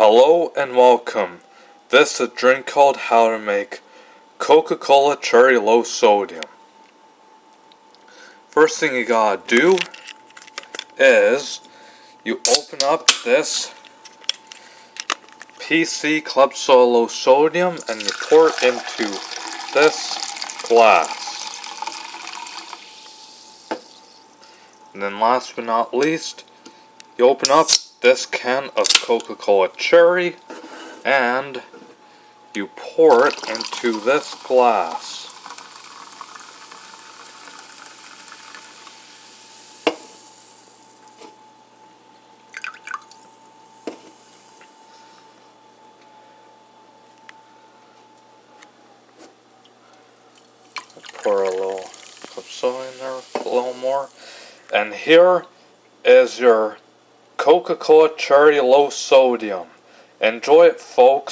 Hello and welcome. This is a drink called how to make Coca Cola Cherry Low Sodium. First thing you gotta do is you open up this PC Club Soda Low Sodium and you pour it into this glass. And then last but not least, you open up this can of Coca Cola Cherry and you pour it into this glass. Pour a little of soda in there, a little more. And here is your Coca Cola Cherry Low Sodium. Enjoy it, folks.